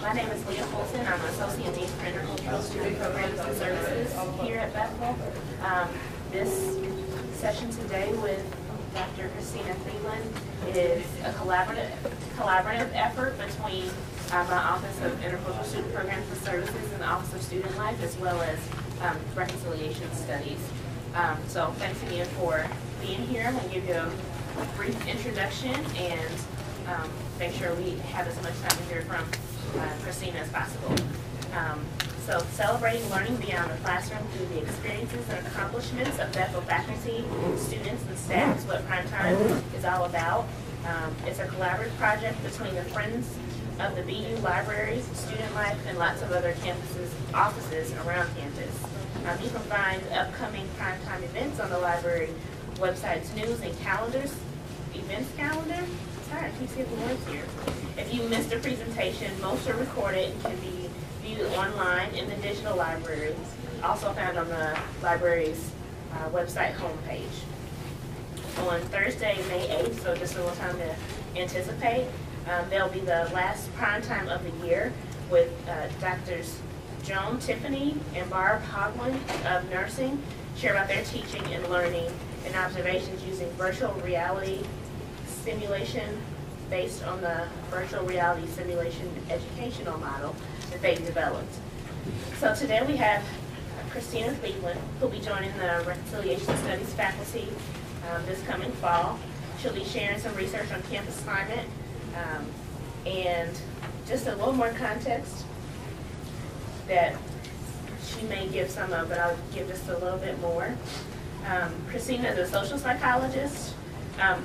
My name is Leah Fulton. I'm Associate Dean for Intercultural Student Programs and Services here at Bethel. This session today with Dr. Christena Cleveland is a collaborative effort between my Office of Intercultural Student Programs and Services and the Office of Student Life, as well as Reconciliation Studies. So thanks again for being here. I'm going to give you a brief introduction and make sure we have as much time to hear from Christena as possible. So celebrating learning beyond the classroom through the experiences and accomplishments of Bethel faculty, students, and staff is what Primetime is all about. It's a collaborative project between the Friends of the BU Libraries, Student Life, and lots of other offices around campus. You can find upcoming Primetime events on the library website's news and calendars, events calendar. Sorry, I keep skipping words here. If you missed a presentation, most are recorded and can be viewed online in the digital library, also found on the library's website homepage. On Thursday, May 8th, so just a little time to anticipate, there'll be the last prime time of the year with Drs. Joan Tiffany and Barb Hogwin of nursing share about their teaching and learning and observations using virtual reality simulation based on the virtual reality simulation educational model that they've developed. So today we have Christena Cleveland, who'll be joining the Reconciliation Studies faculty this coming fall. She'll be sharing some research on campus climate and just a little more context that she may give some of, but I'll give just a little bit more. Christena is a social psychologist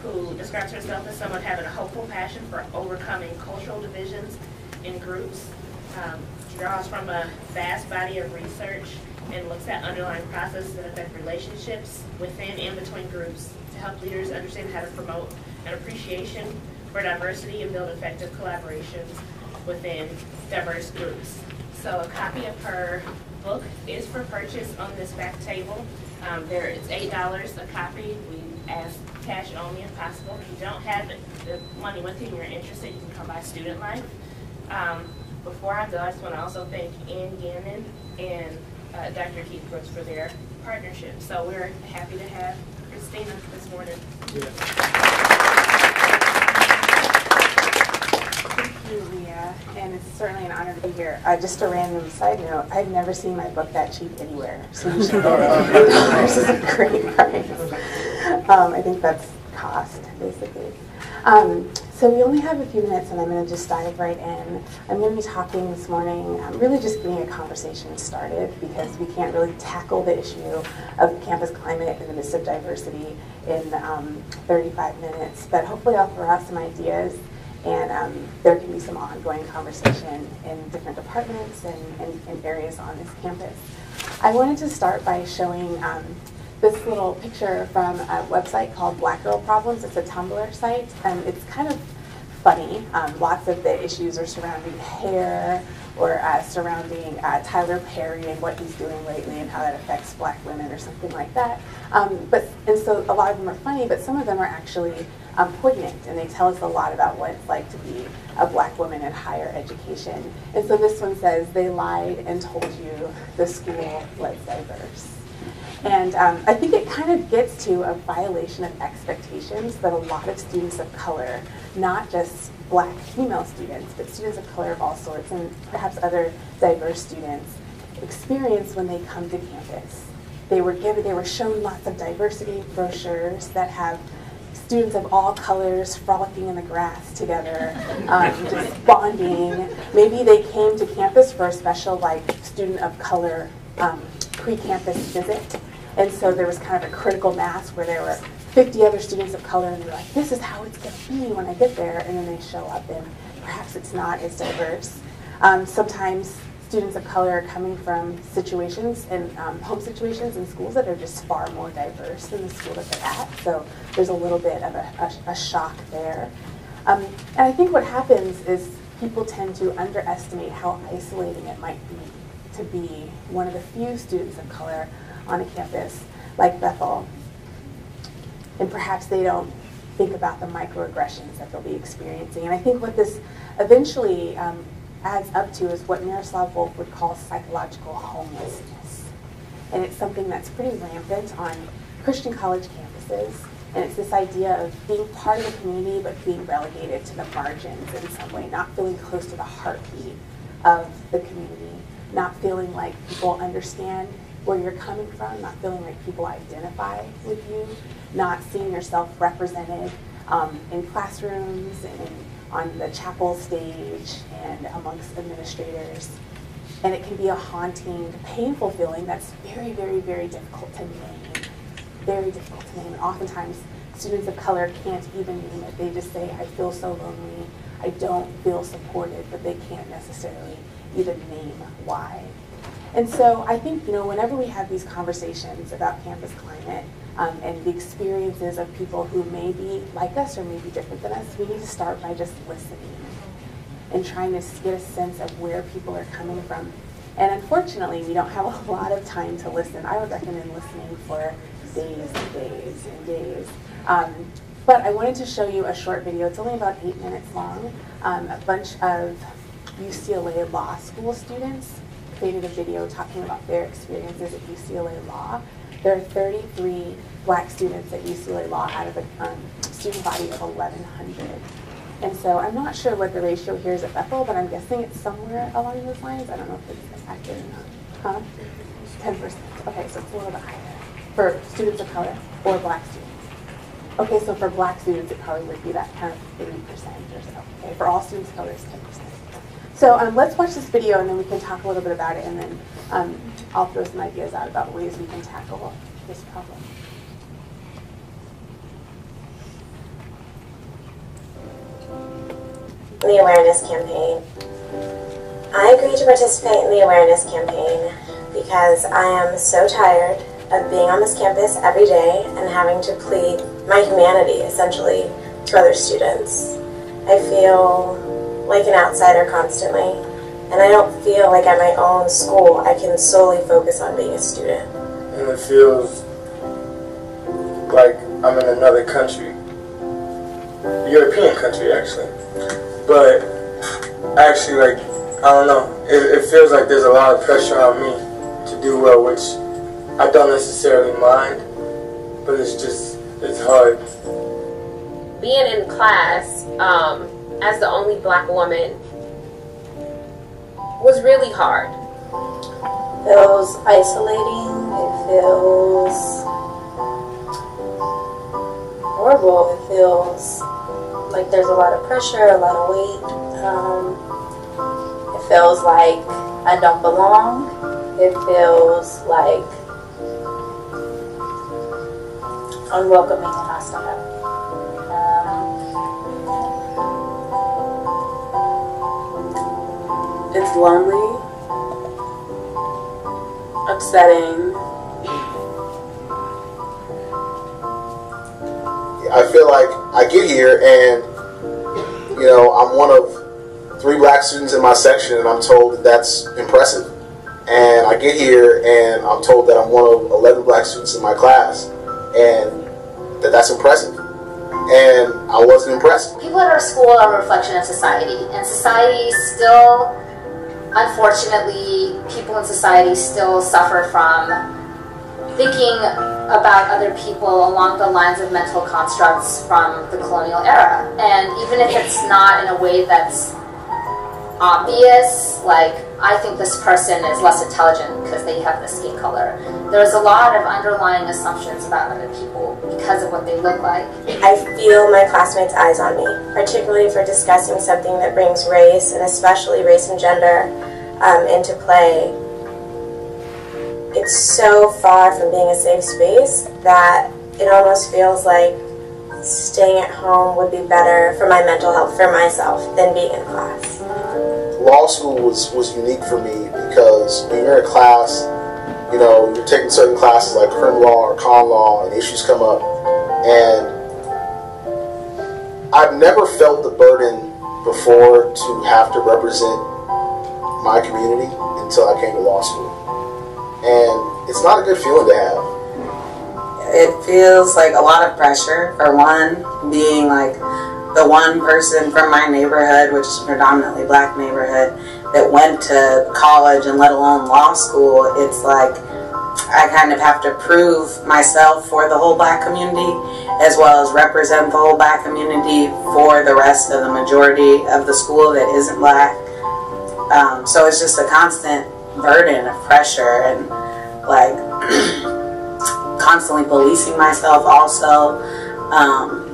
who describes herself as someone having a hopeful passion for overcoming cultural divisions in groups. She draws from a vast body of research and looks at underlying processes that affect relationships within and between groups to help leaders understand how to promote an appreciation for diversity and build effective collaborations within diverse groups. So a copy of her book is for purchase on this back table. It's $8 a copy. We ask cash only if possible. If you don't have the money with you and you're interested, you can come by Student Life. Before I go, I just want to also thank Ann Gannon and Dr. Keith Brooks for their partnership. So we're happy to have Christena this morning. Thank you, Leah, and it's certainly an honor to be here. Just a random side note, I've never seen my book that cheap anywhere, so you should get it. $8 is a great price. I think that's cost, basically. So we only have a few minutes, and I'm going to just dive right in. I'm going to be talking this morning, really just getting a conversation started, because we can't really tackle the issue of campus climate in the midst of diversity in 35 minutes, but hopefully I'll throw out some ideas, and there can be some ongoing conversation in different departments and areas on this campus. I wanted to start by showing this little picture from a website called Black Girl Problems. It's a Tumblr site, and it's kind of funny. Lots of the issues are surrounding hair or surrounding Tyler Perry and what he's doing lately and how that affects black women or something like that. And so a lot of them are funny, but some of them are actually poignant, and they tell us a lot about what it's like to be a black woman in higher education. And so this one says, "They lied and told you the school was diverse." And I think it kind of gets to a violation of expectations that a lot of students of color, not just black female students, but students of color of all sorts, and perhaps other diverse students, experience when they come to campus. They were shown lots of diversity brochures that have students of all colors frolicking in the grass together, just bonding. Maybe they came to campus for a special, student of color pre-campus visit. And so there was kind of a critical mass where there were 50 other students of color, and they're like, this is how it's going to be when I get there. And then they show up, and perhaps it's not as diverse. Sometimes students of color are coming from situations and home situations in schools that are just far more diverse than the school that they're at. So there's a little bit of a shock there. And I think what happens is people tend to underestimate how isolating it might be to be one of the few students of color on a campus like Bethel. And perhaps they don't think about the microaggressions that they'll be experiencing. And I think what this eventually adds up to is what Miroslav Volf would call psychological homelessness. And it's something that's pretty rampant on Christian college campuses. And it's this idea of being part of the community but being relegated to the margins in some way, not feeling close to the heartbeat of the community, not feeling like people understand where you're coming from, not feeling like people identify with you, not seeing yourself represented in classrooms and on the chapel stage and amongst administrators. And it can be a haunting, painful feeling that's very, very, very difficult to name. Very difficult to name. And oftentimes, students of color can't even name it. They just say, I feel so lonely, I don't feel supported, but they can't necessarily even name why. And so I think, whenever we have these conversations about campus climate and the experiences of people who may be like us or may be different than us, we need to start by just listening and trying to get a sense of where people are coming from. And unfortunately, we don't have a lot of time to listen. I would recommend listening for days and days and days. But I wanted to show you a short video. It's only about 8 minutes long. A bunch of UCLA Law School students created a video talking about their experiences at UCLA Law. There are 33 black students at UCLA Law out of a student body of 1,100. And so I'm not sure what the ratio here is at Bethel, but I'm guessing it's somewhere along those lines. I don't know if it's accurate or not. 10%. Okay, so it's a little bit higher for students of color or black students. Okay, so for black students, it probably would be that kind of 3% or so. Okay, for all students of color, it's 10%. So let's watch this video, and then we can talk a little bit about it, and then I'll throw some ideas out about ways we can tackle this problem. The awareness campaign. I agreed to participate in the awareness campaign because I am so tired of being on this campus every day and having to plead my humanity, essentially, to other students. I feel like an outsider constantly, and I don't feel like at my own school I can solely focus on being a student. And it feels like I'm in another country, European country actually, but actually, like, I don't know, it feels like there's a lot of pressure on me to do well, which I don't necessarily mind, but it's hard. Being in class as the only black woman was really hard. It feels isolating, it feels horrible, it feels like there's a lot of pressure, a lot of weight. It feels like I don't belong. It feels like unwelcoming and hostile. It's lonely, upsetting. I feel like I get here and, I'm one of 3 black students in my section, and I'm told that that's impressive. And I get here and I'm told that I'm one of 11 black students in my class, and that's impressive. And I wasn't impressed. People at our school are a reflection of society, and society still, unfortunately, people in society still suffer from thinking about other people along the lines of mental constructs from the colonial era. And even if it's not in a way that's obvious, like, I think this person is less intelligent because they have this skin color, there's a lot of underlying assumptions about other people because of what they look like. I feel my classmates' eyes on me, particularly for discussing something that brings race, and especially race and gender, into play. It's so far from being a safe space that it almost feels like staying at home would be better for my mental health, for myself, than being in class. Law school was unique for me because when you're in class, you're taking certain classes like criminal law or con law, and issues come up. And I've never felt the burden before to have to represent my community until I came to law school. And it's not a good feeling to have. It feels like a lot of pressure, for one, being like the one person from my neighborhood, which is a predominantly black neighborhood, that went to college and let alone law school, it's like I kind of have to prove myself for the whole black community as well as represent the whole black community for the rest of the majority of the school that isn't black. So it's just a constant burden of pressure and like constantly policing myself also.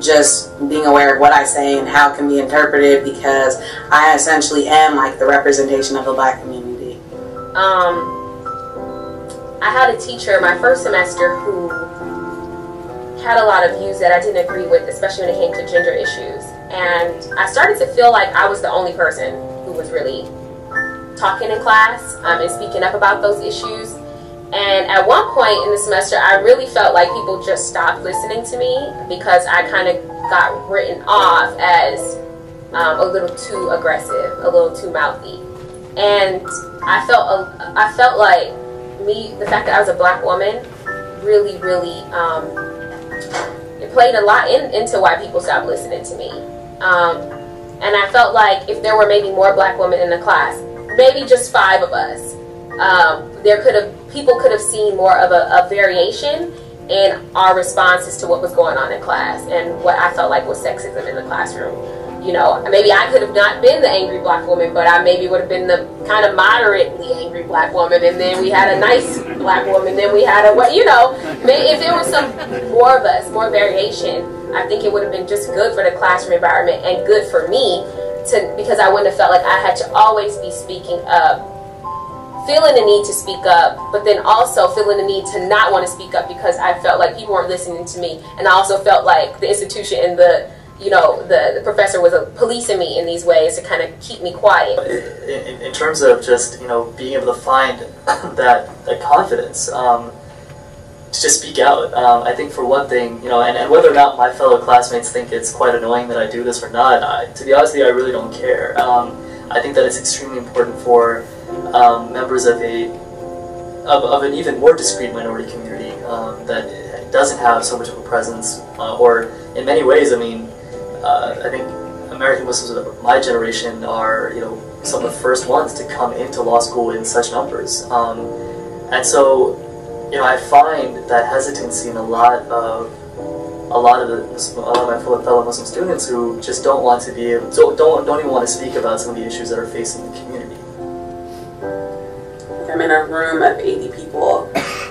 Just being aware of what I say and how it can be interpreted, because I essentially am like the representation of the black community. I had a teacher my first semester who had a lot of views that I didn't agree with, especially when it came to gender issues. And I started to feel like I was the only person who was really talking in class and speaking up about those issues. And at one point in the semester, I really felt like people just stopped listening to me because I kind of got written off as a little too aggressive, a little too mouthy. And I felt like the fact that I was a black woman really it played a lot into why people stopped listening to me. And I felt like if there were maybe more black women in the class, maybe just 5 of us, people could have seen more of a variation in our responses to what was going on in class and what I felt like was sexism in the classroom. You know, maybe I could have not been the angry black woman, but I maybe would have been the kind of moderately angry black woman, and then we had a nice black woman, then we had if there was some more of us, more variation, I think it would have been just good for the classroom environment and good for me because I wouldn't have felt like I had to always be speaking up, feeling the need to speak up, but then also feeling the need to not want to speak up because I felt like people weren't listening to me, and I also felt like the institution and the professor was policing me in these ways to kind of keep me quiet. In terms of just being able to find that confidence to just speak out, I think for one thing, and whether or not my fellow classmates think it's quite annoying that I do this or not, to be honest with you, I really don't care. I think that it's extremely important for members of an even more discrete minority community that doesn't have so much of a presence, or in many ways, I think American Muslims of my generation are, some of the first ones to come into law school in such numbers, and so, I find that hesitancy in a lot of my fellow Muslim students who just don't want to don't even want to speak about some of the issues that are facing the community. I'm in a room of 80 people,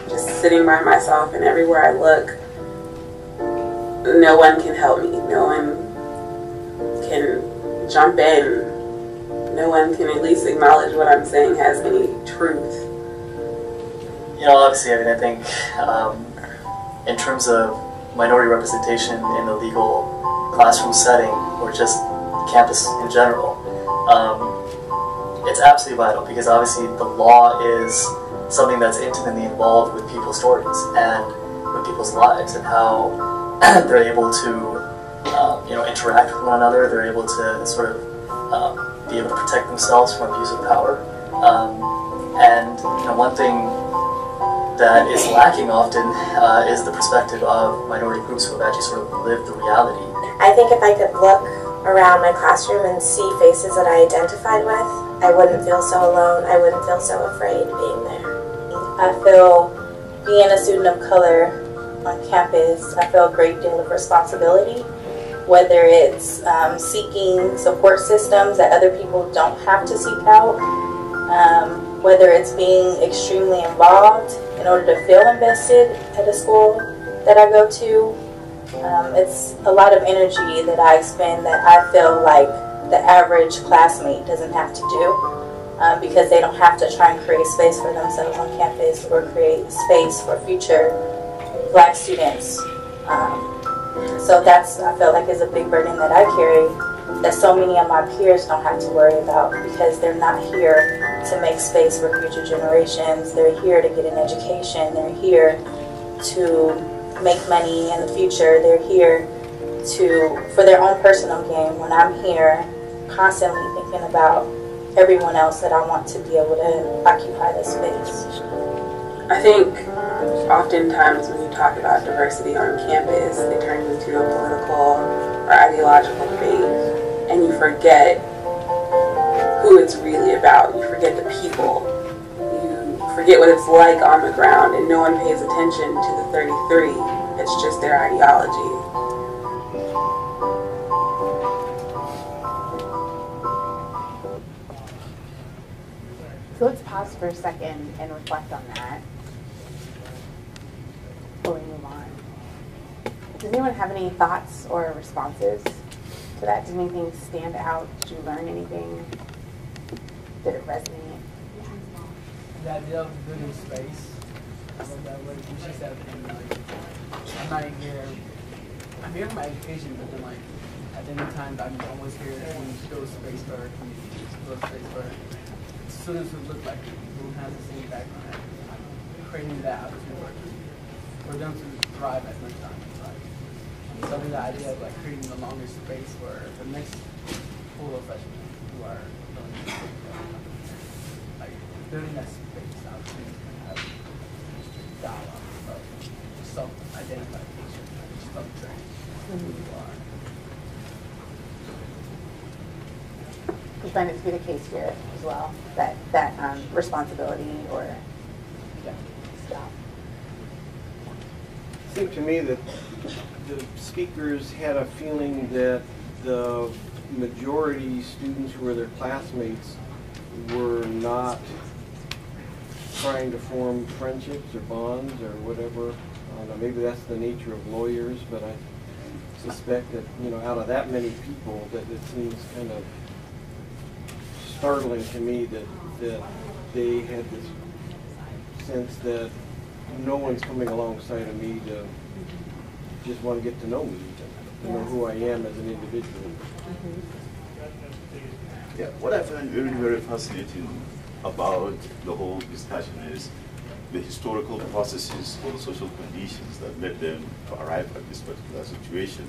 just sitting by myself, and everywhere I look, no one can help me. No one can jump in. No one can at least acknowledge what I'm saying has any truth. Obviously, I think in terms of minority representation in the legal classroom setting, or just campus in general, it's absolutely vital, because obviously the law is something that's intimately involved with people's stories and with people's lives and how they're able to interact with one another. They're able to sort of be able to protect themselves from abuse of power. And one thing that is lacking often is the perspective of minority groups who have actually sort of lived the reality. I think if I could look around my classroom and see faces that I identified with, I wouldn't feel so alone. I wouldn't feel so afraid being there. I feel being a student of color on campus, I feel a great deal of responsibility, whether it's seeking support systems that other people don't have to seek out, whether it's being extremely involved in order to feel invested at a school that I go to. It's a lot of energy that I expend that I feel like the average classmate doesn't have to do, because they don't have to try and create space for themselves on campus or create space for future Black students. So that's, I feel like, is a big burden that I carry that so many of my peers don't have to worry about, because they're not here to make space for future generations. They're here to get an education. They're here to make money in the future. They're here for their own personal gain, when I'm here constantly thinking about everyone else that I want to be able to occupy this space. I think oftentimes when you talk about diversity on campus, it turns into a political or ideological debate. forget who it's really about. You forget the people. You forget what it's like on the ground, and no one pays attention to the 33. It's just their ideology. So let's pause for a second and reflect on that before we move on. Does anyone have any thoughts or responses to that? Did anything stand out? Did you learn anything? Did it resonate? The idea of building space. I love that word. You just said, like, I'm not here. I'm here for my education, but then, like, at the end of time, I'm almost here to build space for our community, to build space for students who look like me, who have the same background, creating that opportunity for them to thrive at lunchtime. So the idea of like creating a longer space for the next pool of freshmen who are like building that space out to have dialogue of self-identification, self-training who you are. You find it to be the case here as well, that responsibility or job. It seemed to me that the speakers had a feeling that the majority students who were their classmates were not trying to form friendships or bonds or whatever. I don't know, maybe that's the nature of lawyers, but I suspect that, you know, out of that many people, that it seems kind of startling to me that they had this sense that no one's coming alongside of me to just want to get to know me, to know who I am as an individual. Yeah, what I find very, very fascinating about the whole discussion is the historical processes or the social conditions that led them to arrive at this particular situation.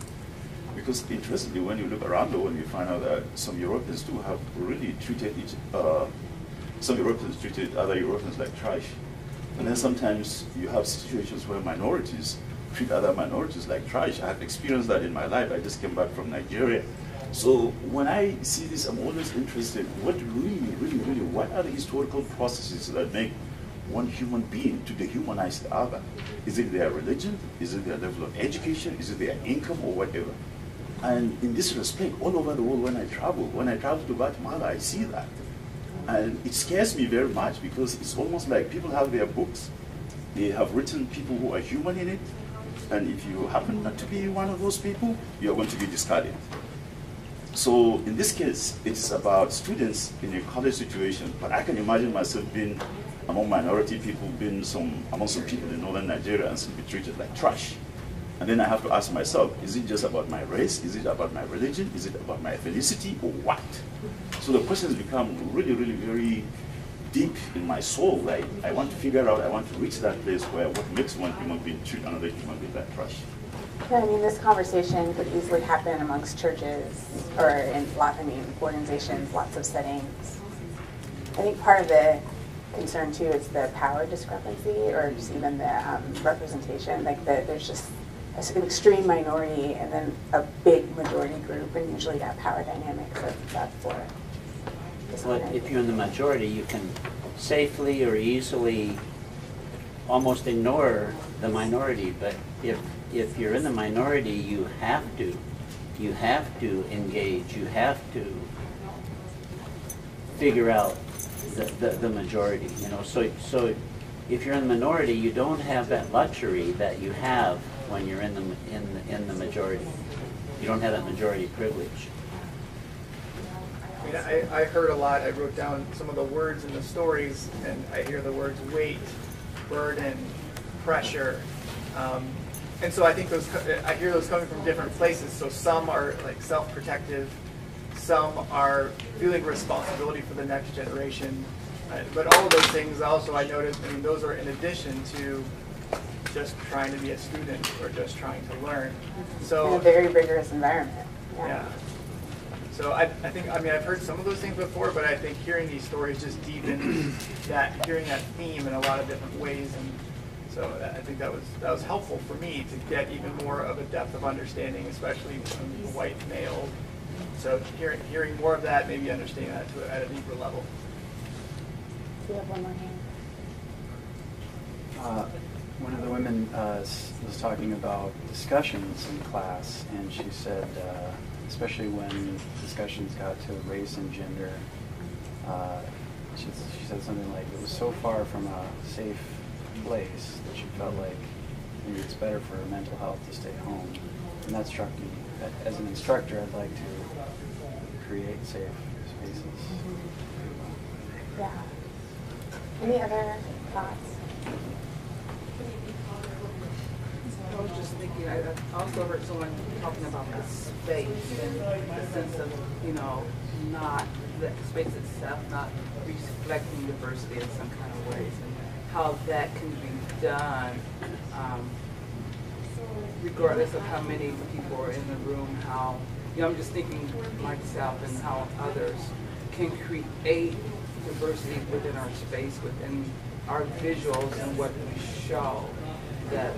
Because interestingly, when you look around the world, you find out that some Europeans too have really treated some Europeans treated other Europeans like trash. And then sometimes you have situations where minorities treat other minorities like trash. I have experienced that in my life. I just came back from Nigeria. So when I see this, I'm always interested, what are the historical processes that make one human being to dehumanize the other? Is it their religion? Is it their level of education? Is it their income or whatever? And in this respect, all over the world when I travel to Guatemala, I see that. And it scares me very much because it's almost like people have their books. They have written people who are human in it. And if you happen not to be one of those people, you're going to be discarded. So in this case, it's about students in a college situation. But I can imagine myself being among minority people, being among some people in northern Nigeria and be treated like trash. And then I have to ask myself, is it just about my race? Is it about my religion? Is it about my ethnicity or what? So the questions become really, really very deep in my soul. Like I want to figure out, I want to reach that place where what makes one human being treat another human being like trash. Yeah, I mean, this conversation could easily happen amongst churches or in organizations, lots of settings. I think part of the concern too is the power discrepancy, or just even the representation. Like there's just an extreme minority and then a big majority group, and usually that power dynamic sets up for. Well, if you're in the majority, you can safely or easily almost ignore the minority. But if you're in the minority, you have to engage. You have to figure out the majority. You know, so if you're in the minority, you don't have that luxury that you have when you're in the majority. You don't have that majority privilege. I mean, I heard a lot. I wrote down some of the words in the stories, and I hear the words weight, burden, pressure, and so I think I hear those coming from different places. So some are like self-protective, some are feeling responsibility for the next generation, but all of those things also I noticed. I mean, those are in addition to just trying to be a student or just trying to learn. So in a very rigorous environment. Yeah. So I think, I mean, I've heard some of those things before, but I think hearing these stories just deepen hearing that theme in a lot of different ways, and so I think that was helpful for me to get even more of a depth of understanding, especially from a white male So hearing more of that, maybe understanding that at a deeper level. We have one more hand. One of the women was talking about discussions in class, and she said, especially when discussions got to race and gender, she said something like it was so far from a safe place that she felt like maybe it's better for her mental health to stay home. And that struck me. As an instructor, I'd like to create safe spaces. Yeah. Any other thoughts? I was just thinking, I also heard someone talking about the space and the sense of, not the space itself, not reflecting diversity in some kind of ways, and how that can be done regardless of how many people are in the room, how, I'm just thinking myself and how others can create diversity within our space, within our visuals and what we show. That,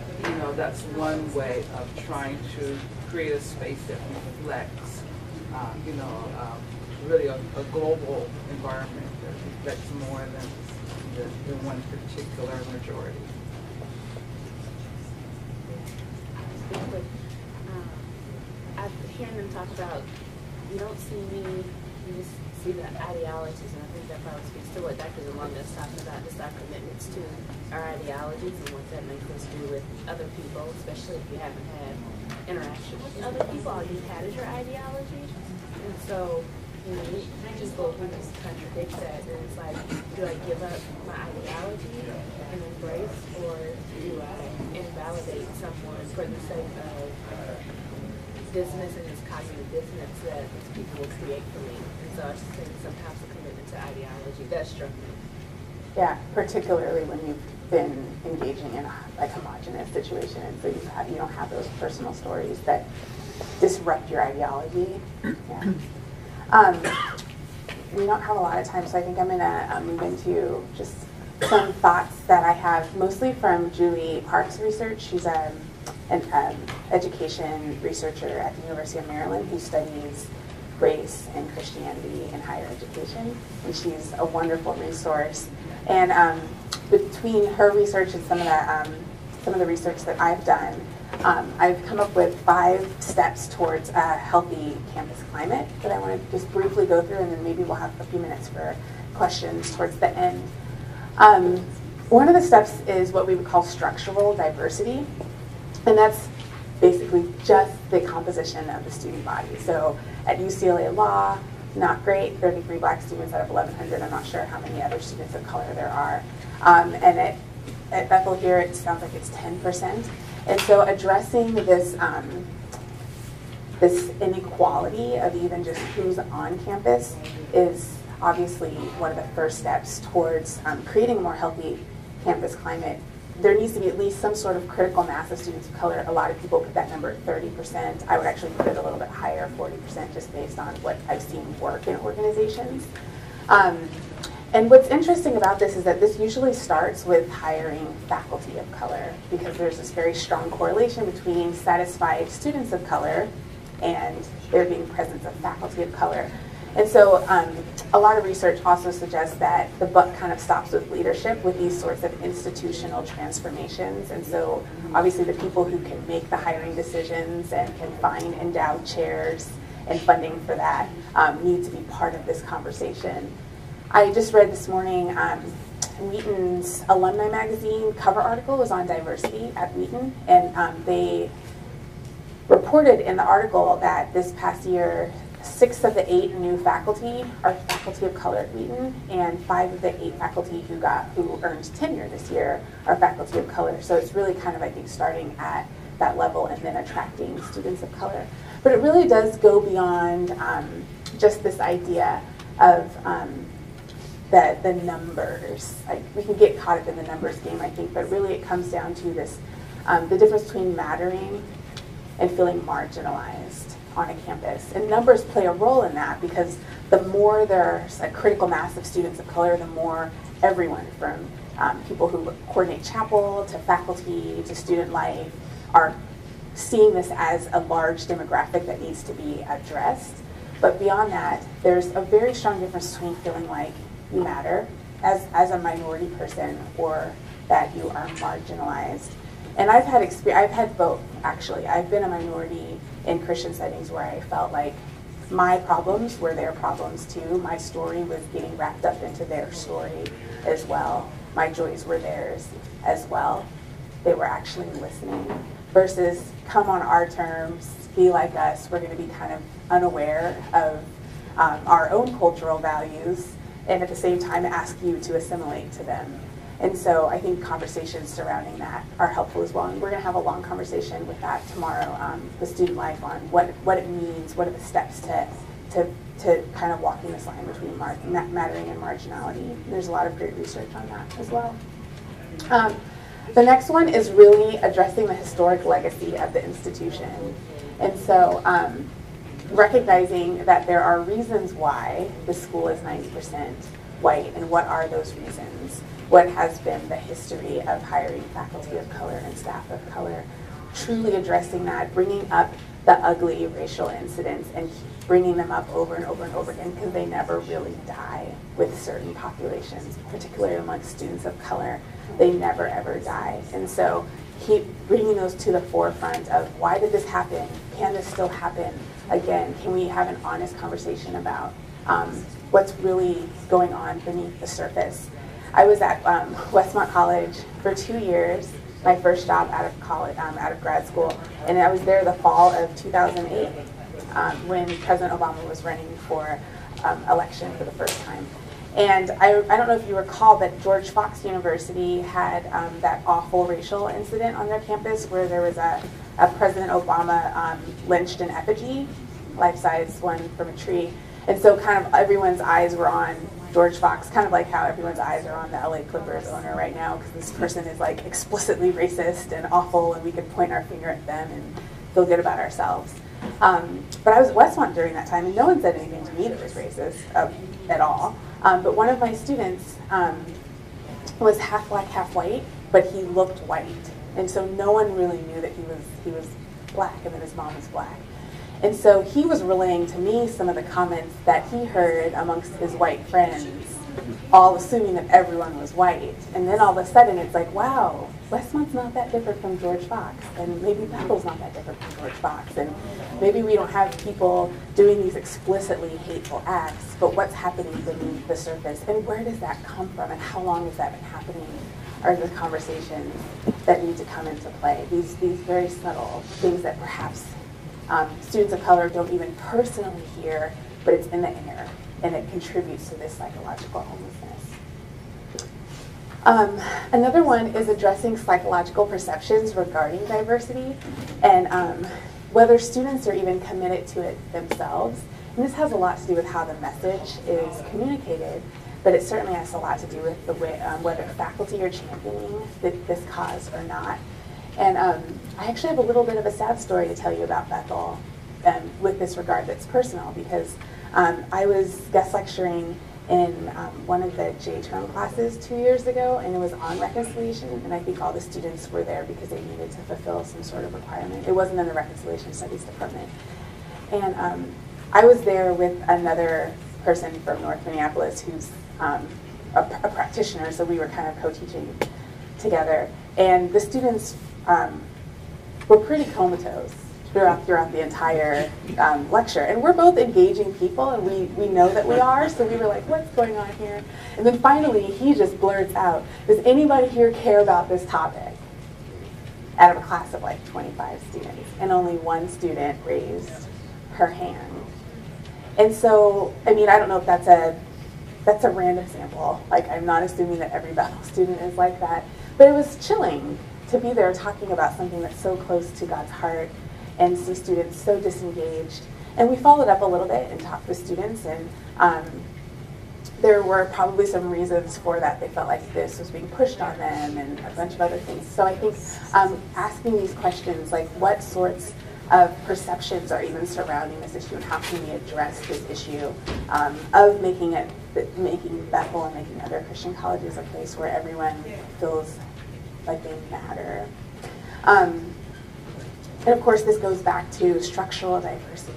that's one way of trying to create a space that reflects, really a global environment that reflects more than one particular majority. I've hearing them talk about, you don't see me, you just see the ideologies, and I think that probably speaks to what Dr. Zamunda is talking about, just our commitments to our ideologies and what that makes us do with other people, especially if you haven't had interaction with other people. All you've had is your ideology. And so, people who just contradict that, and it's like, do I give up my ideology and embrace, or do I invalidate someone for the sake of dissonance and this cognitive dissonance that these people will create for me? And so I just think sometimes a commitment to ideology, that struck me. Yeah, particularly when you've been engaging in a homogenous situation, and so you don't have those personal stories that disrupt your ideology. Yeah. We don't have a lot of time, so I think I'm going to move into just some thoughts that I have, mostly from Julie Park's research. She's an education researcher at the University of Maryland who studies race and Christianity in higher education, and she's a wonderful resource. And between her research and some of the research that I've done, I've come up with 5 steps towards a healthy campus climate that I want to just briefly go through, and then maybe we'll have a few minutes for questions towards the end. One of the steps is what we would call structural diversity, and that's basically just the composition of the student body. So at UCLA Law, not great, 33 black students out of 1,100. I'm not sure how many other students of color there are. And at Bethel here, it sounds like it's 10%. And so addressing this, this inequality of even just who's on campus is obviously one of the first steps towards creating a more healthy campus climate. There needs to be at least some sort of critical mass of students of color. A lot of people put that number at 30%. I would actually put it a little bit higher, 40%, just based on what I've seen work in organizations. And what's interesting about this is that this usually starts with hiring faculty of color, because there's this very strong correlation between satisfied students of color and there being presence of faculty of color. And so a lot of research also suggests that the buck kind of stops with leadership with these sorts of institutional transformations. And so obviously the people who can make the hiring decisions and can find endowed chairs and funding for that need to be part of this conversation. I just read this morning Wheaton's alumni magazine cover article was on diversity at Wheaton, and they reported in the article that this past year 6 of the 8 new faculty are faculty of color at Wheaton, and 5 of the 8 faculty who earned tenure this year are faculty of color. So it's really kind of, I think, starting at that level and then attracting students of color. But it really does go beyond just this idea of the numbers. We can get caught up in the numbers game, I think, but really it comes down to this, the difference between mattering and feeling marginalized on a campus. And numbers play a role in that, because the more there's a critical mass of students of color, the more everyone from people who coordinate chapel to faculty to student life are seeing this as a large demographic that needs to be addressed. But beyond that, there's a very strong difference between feeling like you matter as a minority person or that you are marginalized. And I've had both, actually. I've been a minority in Christian settings where I felt like my problems were their problems too. My story was getting wrapped up into their story as well. My joys were theirs as well. They were actually listening. Versus come on our terms, be like us. We're going to be kind of unaware of our own cultural values and at the same time ask you to assimilate to them. And so I think conversations surrounding that are helpful as well. And we're going to have a long conversation with that tomorrow with Student Life on what it means, what are the steps to kind of walking this line between mattering and marginality. There's a lot of great research on that as well. The next one is really addressing the historic legacy of the institution. And so recognizing that there are reasons why the school is 90% white, and what are those reasons? What has been the history of hiring faculty of color and staff of color? Truly addressing that, bringing up the ugly racial incidents and bringing them up over and over and over again, because they never really die with certain populations, particularly amongst students of color. They never ever die. And so keep bringing those to the forefront of why did this happen? Can this still happen again? Can we have an honest conversation about what's really going on beneath the surface? I was at Westmont College for 2 years, my first job out of college, out of grad school, and I was there the fall of 2008 when President Obama was running for election for the first time. And I don't know if you recall, but George Fox University had that awful racial incident on their campus where there was a President Obama lynched an effigy, life-size one from a tree. And so kind of everyone's eyes were on George Fox, kind of like how everyone's eyes are on the LA Clippers owner right now, because this person is like explicitly racist and awful, and we could point our finger at them and feel good about ourselves. But I was at Westmont during that time, and no one said anything to me that was racist at all. But one of my students was half black, half white, but he looked white, and so no one really knew that he was black and that his mom was black. And so he was relaying to me some of the comments that he heard amongst his white friends, all assuming that everyone was white. And then all of a sudden it's like, wow, Westmont's not that different from George Fox, and maybe Bethel's not that different from George Fox, and maybe we don't have people doing these explicitly hateful acts, but what's happening beneath the surface, and where does that come from, and how long has that been happening, are the conversations that need to come into play. These very subtle things that perhaps students of color don't even personally hear, but it's in the air, and it contributes to this psychological homelessness. Another one is addressing psychological perceptions regarding diversity, and whether students are even committed to it themselves. And this has a lot to do with how the message is communicated, but it certainly has a lot to do with the way, whether faculty are championing this cause or not. And I actually have a little bit of a sad story to tell you about Bethel with this regard that's personal, because I was guest lecturing in one of the J-term classes 2 years ago, and it was on reconciliation, and I think all the students were there because they needed to fulfill some sort of requirement. It wasn't in the Reconciliation Studies department. And I was there with another person from North Minneapolis who's a practitioner, so we were kind of co-teaching together. And the students were pretty comatose throughout the entire lecture. And we're both engaging people, and we know that we are, so we were like, what's going on here? And then finally, he just blurts out, does anybody here care about this topic? Out of a class of like 25 students, and only one student raised her hand. And so, I mean, I don't know if that's a random sample. Like, I'm not assuming that every Bethel student is like that, but it was chilling to be there talking about something that's so close to God's heart and see students so disengaged. And we followed up a little bit and talked with students, and there were probably some reasons for that. They felt like this was being pushed on them and a bunch of other things. So I think asking these questions, like what sorts of perceptions are even surrounding this issue, and how can we address this issue of making Bethel and making other Christian colleges a place where everyone feels like they matter. And of course, this goes back to structural diversity.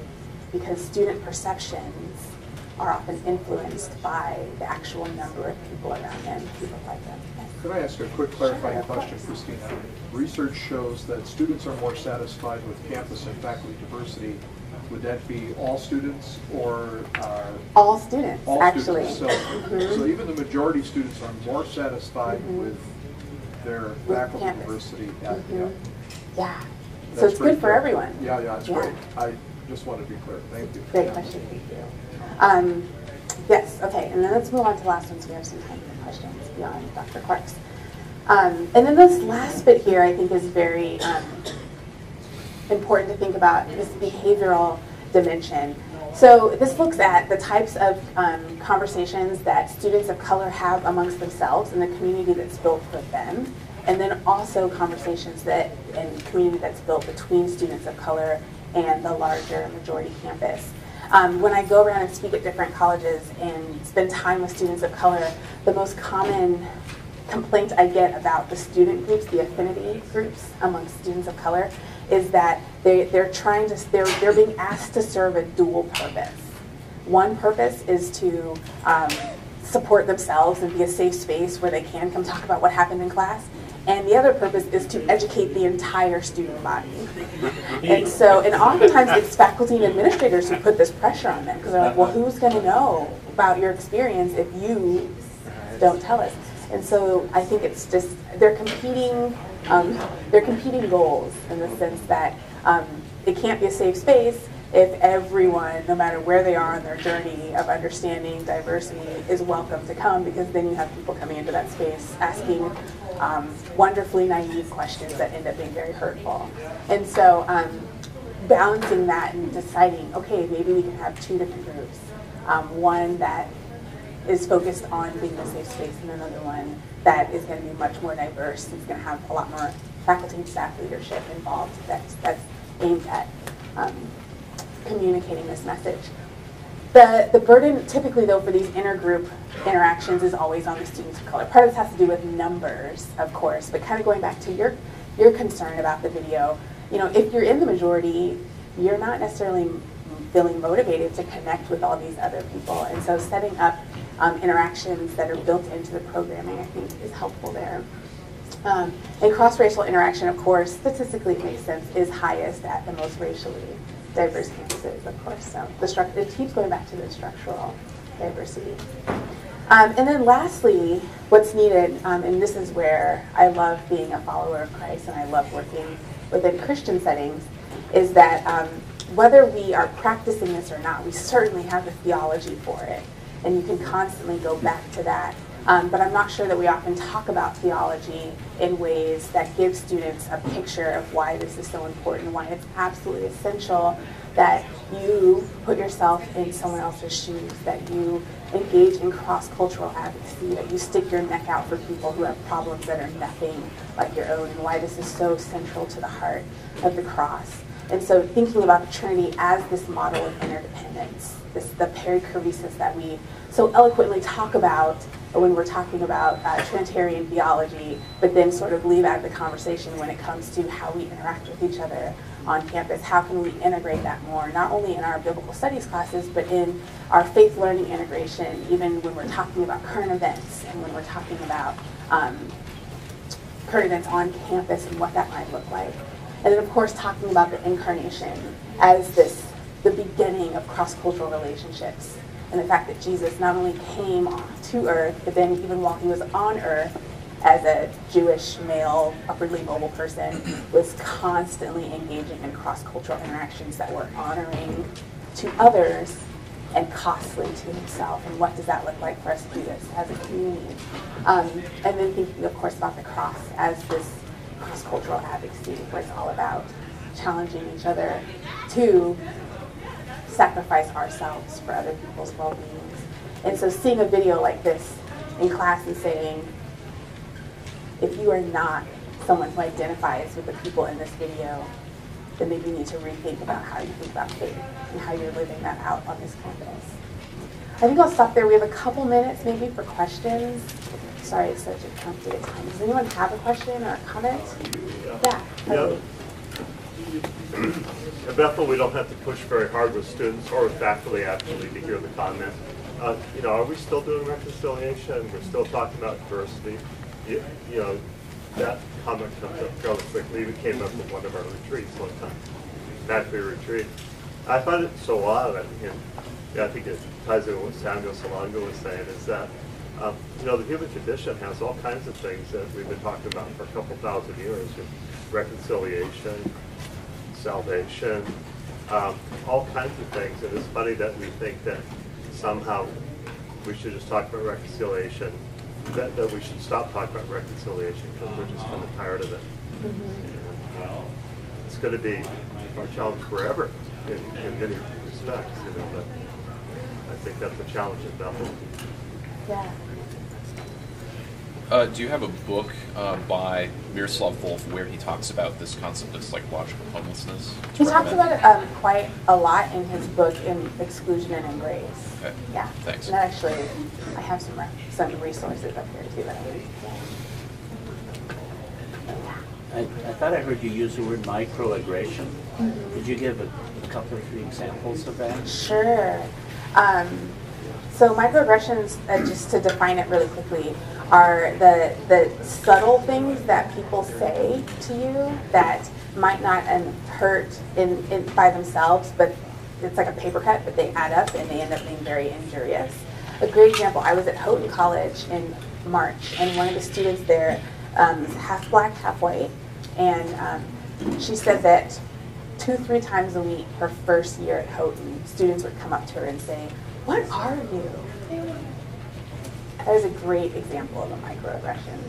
because student perceptions are often influenced by the actual number of people around them who look like them. Could I ask a quick clarifying Sure, question, Christina? Research shows that students are more satisfied with campus and faculty diversity. Would that be all students or? All students, all actually. Students. So even the majority students are more satisfied with their faculty campus. Diversity. Yeah. That's So it's pretty good for clear. everyone. Yeah, it's great. I just want to be clear. Thank you. Great question, thank you. Yes, okay, and then let's move on to the last one so we have some time for questions beyond Dr. Clark's. And then this last bit here I think is very important to think about, this behavioral dimension. So this looks at the types of conversations that students of color have amongst themselves and the community that's built with them, and then also conversations that and community that's built between students of color and the larger majority campus. When I go around and speak at different colleges and spend time with students of color, the most common complaint I get about the student groups, the affinity groups amongst students of color, is that they're being asked to serve a dual purpose. One purpose is to support themselves and be a safe space where they can come talk about what happened in class. And the other purpose is to educate the entire student body. And oftentimes it's faculty and administrators who put this pressure on them, because they're like, well, who's going to know about your experience if you don't tell us? And so I think it's just, they're competing goals in the sense that it can't be a safe space if everyone, no matter where they are on their journey of understanding diversity, is welcome to come, because then you have people coming into that space asking wonderfully naive questions that end up being very hurtful. And so balancing that and deciding, okay, maybe we can have two different groups. One that is focused on being a safe space, and another one that is going to be much more diverse. It's going to have a lot more faculty and staff leadership involved that's aimed at communicating this message. The burden typically though for these intergroup interactions is always on the students of color. Part of this has to do with numbers, of course, but kind of going back to your concern about the video, if you're in the majority, you're not necessarily feeling motivated to connect with all these other people. And so setting up interactions that are built into the programming, I think, is helpful there. And cross-racial interaction, of course, statistically it makes sense, is highest at the most racially diverse campuses, of course. So it keeps going back to the structural diversity. And then lastly, what's needed, and this is where I love being a follower of Christ and I love working within Christian settings, is that whether we are practicing this or not, we certainly have the theology for it. And you can constantly go back to that. But I'm not sure that we often talk about theology in ways that give students a picture of why this is so important, why it's absolutely essential that you put yourself in someone else's shoes, that you engage in cross-cultural advocacy, that you stick your neck out for people who have problems that are nothing like your own, and why this is so central to the heart of the cross. And so thinking about the Trinity as this model of interdependence, the perichoresis that we so eloquently talk about when we're talking about Trinitarian theology, but then sort of leave out of the conversation when it comes to how we interact with each other on campus. How can we integrate that more, not only in our biblical studies classes, but in our faith learning integration, even when we're talking about current events and when we're talking about current events on campus and what that might look like. And then, of course, talking about the incarnation as the beginning of cross-cultural relationships, and the fact that Jesus not only came to earth, but then even while he was on earth as a Jewish male, upwardly mobile person, was constantly engaging in cross-cultural interactions that were honoring to others and costly to himself. And what does that look like for us to do this as a community? And then thinking, of course, about the cross as this cross-cultural advocacy, where it's all about challenging each other to sacrifice ourselves for other people's well-being. And so seeing a video like this in class and saying, if you are not someone who identifies with the people in this video, then maybe you need to rethink about how you think about faith and how you're living that out on this campus. I think I'll stop there. We have a couple minutes maybe for questions. Sorry, it's such a complicated time. Does anyone have a question or a comment? Yeah. At Bethel, we don't have to push very hard with students or with faculty actually to hear the comment. You know, are we still doing reconciliation? We're still talking about diversity. You know, that comment comes up fairly quickly. It came up at one of our retreats one time, faculty retreat. I find it so odd. I think it ties in what Samuel Salonga was saying, is that you know, the human condition has all kinds of things that we've been talking about for a couple thousand years: reconciliation, salvation, all kinds of things. And it's funny that we think that somehow we should just talk about reconciliation, that we should stop talking about reconciliation because we're just kind of tired of it. And, it's going to be our challenge forever in many respects, you know, but I think that's a challenge at Bethel. Yeah. Do you have a book by Miroslav Volf where he talks about this concept of psychological homelessness? He talks about it quite a lot in his book, in Exclusion and Embrace. Okay. Yeah. Thanks. And actually, I have some resources up here too that I read. I thought I heard you use the word microaggression. Did you give a couple of 3 examples of that? Sure. So microaggressions, just to define it really quickly, are the subtle things that people say to you that might not hurt by themselves, but it's like a paper cut, but they add up and they end up being very injurious. A great example, I was at Houghton College in March, and one of the students there is half black, half white, and she said that 2-3 times a week, her first year at Houghton, students would come up to her and say, "What are you?" That is a great example of a microaggression.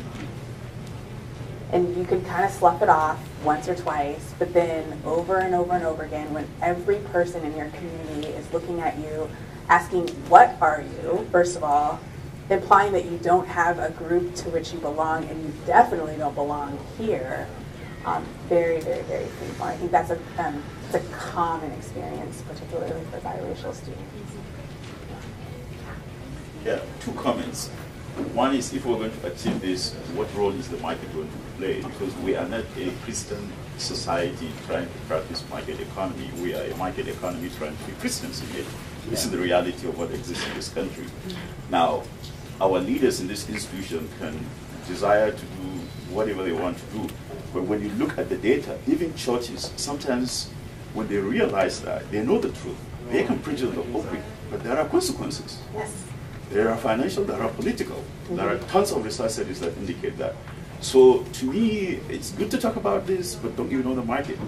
And you can kind of slough it off once or twice, but then over and over and over again, when every person in your community is looking at you, asking, "What are you?" first of all, implying that you don't have a group to which you belong, and you definitely don't belong here. Very, very, very painful. I think that's it's a common experience, particularly for biracial students. Yeah, 2 comments. One is, if we're going to achieve this, what role is the market going to play? Because we are not a Christian society trying to practice market economy. We are a market economy trying to be Christians in it. This is the reality of what exists in this country. Now, our leaders in this institution can desire to do whatever they want to do. But when you look at the data, even churches, sometimes when they realize that, they know the truth. They can preach on the pulpit, but there are consequences. Yes. There are financial, there are political. There are tons of research studies that indicate that. So to me, it's good to talk about this, but don't you know the market?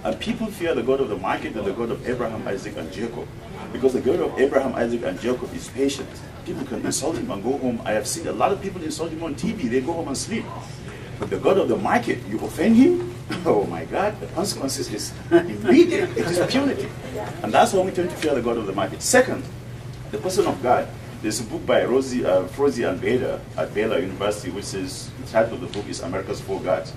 And people fear the God of the market and the God of Abraham, Isaac, and Jacob. Because the God of Abraham, Isaac, and Jacob is patient. People can insult him and go home. I have seen a lot of people insult him on TV. They go home and sleep. But the God of the market, you offend him? Oh my God, the consequences is immediate. It is punitive. And that's why we tend to fear the God of the market. Second, the person of God. There's a book by Frozie and Bader at Baylor University, which is, the title of the book is America's 4 Gods.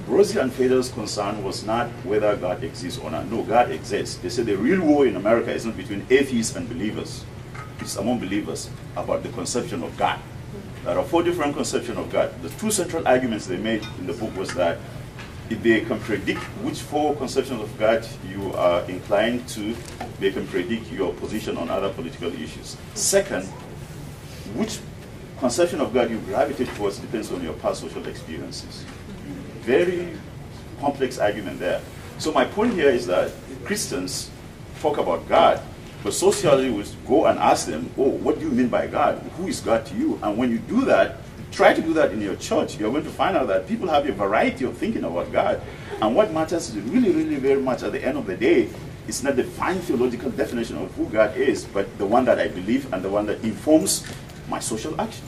Rosie and Bader's concern was not whether God exists or not. No, God exists. They said the real war in America isn't between atheists and believers. It's among believers about the conception of God. There are 4 different conceptions of God. The 2 central arguments they made in the book was that if they can predict which 4 conceptions of God you are inclined to, they can predict your position on other political issues. Second, which conception of God you gravitate towards depends on your past social experiences. Very complex argument there. So my point here is that Christians talk about God, but sociologists would go and ask them, "Oh, what do you mean by God? Who is God to you?" And when you do that, try to do that in your church, you're going to find out that people have a variety of thinking about God. And what matters really, really very much at the end of the day, it's not the fine theological definition of who God is, but the one that I believe and the one that informs my social action.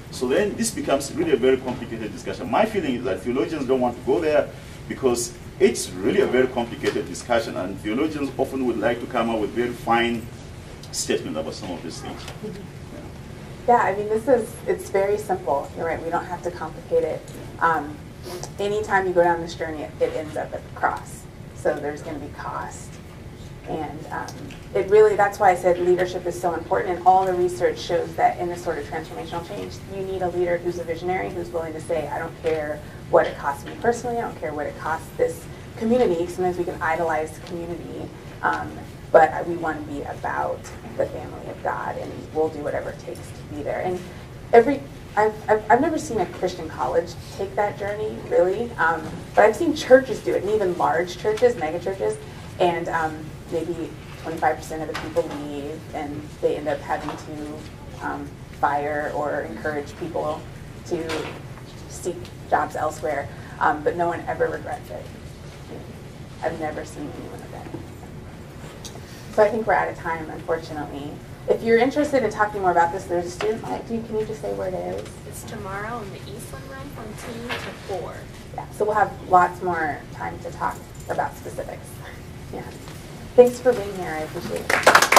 So then this becomes really a very complicated discussion. My feeling is that theologians don't want to go there because it's really a very complicated discussion, and theologians often would like to come up with very fine statements about some of these things. Yeah, I mean, it's very simple. You're right, we don't have to complicate it. Anytime you go down this journey, it ends up at the cross. So there's going to be cost. And it really, that's why I said leadership is so important, and all the research shows that in this sort of transformational change, you need a leader who's a visionary, who's willing to say, I don't care what it costs me personally, I don't care what it costs this community. Sometimes we can idolize community, but we want to be about the family of God, and we'll do whatever it takes to be there. And I've never seen a Christian college take that journey, really, but I've seen churches do it, and even large churches, mega churches, and maybe 25% of the people leave, and they end up having to fire or encourage people to seek jobs elsewhere, but no one ever regrets it. I've never seen anyone regret it. So I think we're out of time, unfortunately. If you're interested in talking more about this, there's a student life. Can you just say where it is? It's tomorrow in the Eastland Room from 2 to 4. Yeah, so we'll have lots more time to talk about specifics. Yeah. Thanks for being here. I appreciate it.